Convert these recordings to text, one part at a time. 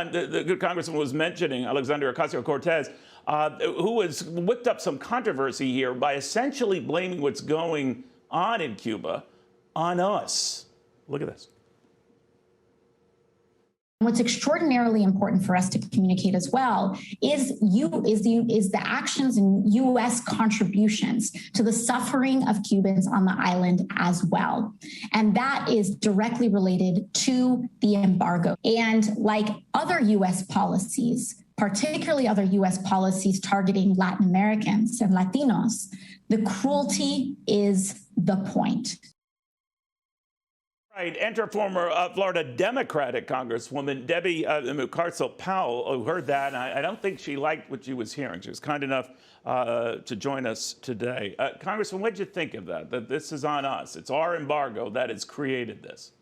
the good congressman was mentioning Alexandria Ocasio-Cortez, who has whipped up some controversy here by essentially blaming what's going on in Cuba on us. Look at this. What's extraordinarily important for us to communicate as well is the actions and U.S. contributions to the suffering of Cubans on the island as well. And that is directly related to the embargo. And like other U.S. policies, particularly other U.S. policies targeting Latin Americans and Latinos, the cruelty is the point. Right. Enter former Florida Democratic Congresswoman Debbie Mucarsel-Powell, who heard that. And I don't think she liked what she was hearing. She was kind enough to join us today. Congresswoman, what did you think of that? That this is on us. It's our embargo that has created this.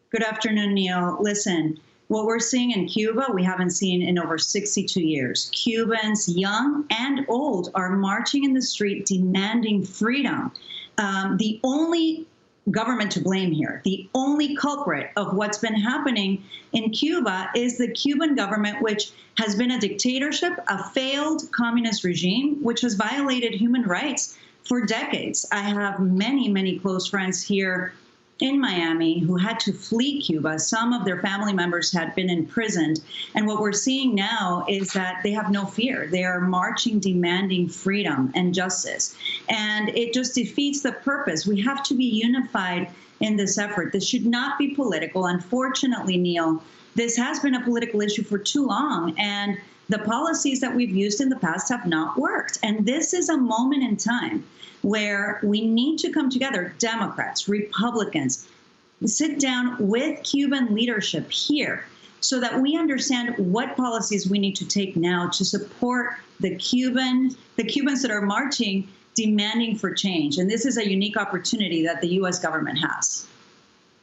Good afternoon, Neil. Listen, what we're seeing in Cuba, we haven't seen in over 62 years. Cubans, young and old, are marching in the street demanding freedom. The only government to blame here, the only culprit of what's been happening in Cuba is the Cuban government, which has been a dictatorship, a failed communist regime, which has violated human rights for decades. I have many, many close friends here in Miami who had to flee Cuba. Some of their family members had been imprisoned. And what we're seeing now is that they have no fear. They are marching, demanding freedom and justice. And it just defeats the purpose. We have to be unified in this effort. This should not be political. Unfortunately, Neil, this has been a political issue for too long. And the policies that we've used in the past have not worked. And this is a moment in time where we need to come together, Democrats, Republicans, sit down with Cuban leadership here so that we understand what policies we need to take now to support the Cubans that are marching, demanding for change. And this is a unique opportunity that the U.S. government has.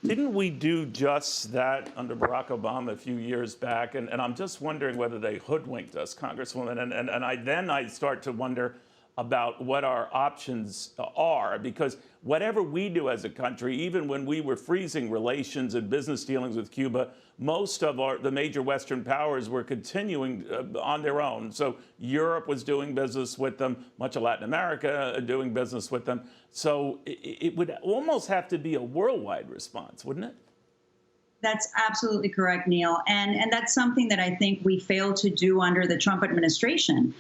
Didn't we do just that under Barack Obama a few years back? And I'm just wondering whether they hoodwinked us, Congresswoman. And I start to wonder about what our options are, because whatever we do as a country, even when we were freezing relations and business dealings with Cuba, most of the major Western powers were continuing on their own. So Europe was doing business with them, much of Latin America doing business with them. So it would almost have to be a worldwide response, wouldn't it? That's absolutely correct, Neil. And that's something that I think we failed to do under the Trump administration.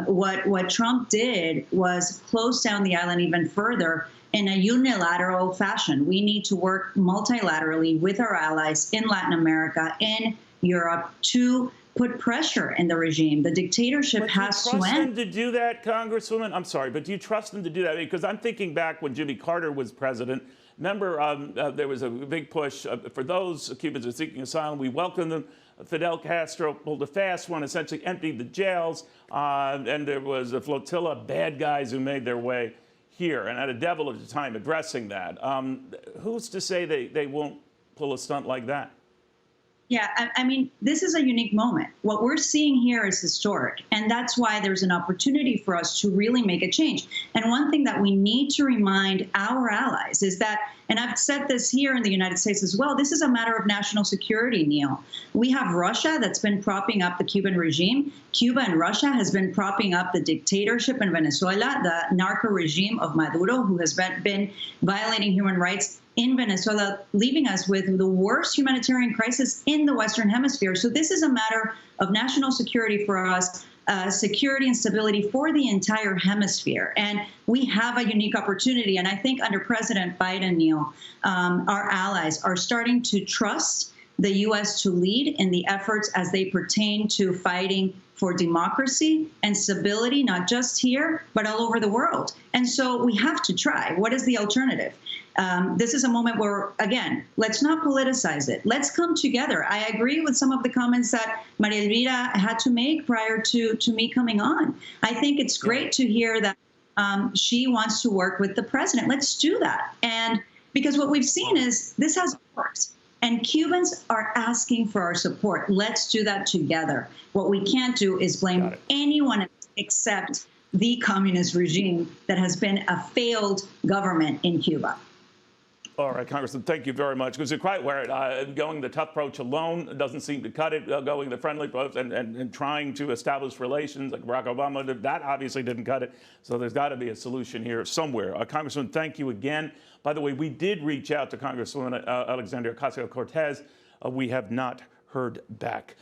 What Trump did was close down the island even further in a unilateral fashion. We need to work multilaterally with our allies in Latin America, in Europe, to put pressure in the regime. The dictatorship has to end. Do you trust them to do that, Congresswoman? I'm sorry, but do you trust them to do that? Because I'm thinking back when Jimmy Carter was president. Remember, there was a big push for those Cubans who are seeking asylum. We welcomed them. Fidel Castro pulled a fast one, essentially emptied the jails, and there was a flotilla of bad guys who made their way here, and had a devil at the time addressing that. Who's to say they won't pull a stunt like that? Yeah, I mean, this is a unique moment. What we're seeing here is historic, and that's why there's an opportunity for us to really make a change. And one thing that we need to remind our allies is that, and I've said this here in the United States as well, this is a matter of national security, Neil. We have Russia that's been propping up the Cuban regime. Cuba and Russia has been propping up the dictatorship in Venezuela, the narco regime of Maduro, who has been violating human rights in Venezuela, leaving us with the worst humanitarian crisis in the Western Hemisphere. So this is a matter of national security for us, security and stability for the entire hemisphere. And we have a unique opportunity. And I think under President Biden, Neil, our allies are starting to trust the U.S. to lead in the efforts as they pertain to fighting for democracy and stability, not just here, but all over the world. And so we have to try. What is the alternative? This is a moment where, again, let's not politicize it. Let's come together. I agree with some of the comments that Maria Elvira had to make prior to me coming on. I think it's great to hear that she wants to work with the president. Let's do that. And because what we've seen is this has worked. And Cubans are asking for our support. Let's do that together. What we can't do is blame anyone except the communist regime that has been a failed government in Cuba. All right, Congressman, thank you very much. Because you're quite right. Going the tough approach alone doesn't seem to cut it. Going the friendly approach and trying to establish relations like Barack Obama, that obviously didn't cut it. So there's got to be a solution here somewhere. Congressman, thank you again. By the way, we did reach out to Congresswoman Alexandria Ocasio-Cortez. We have not heard back.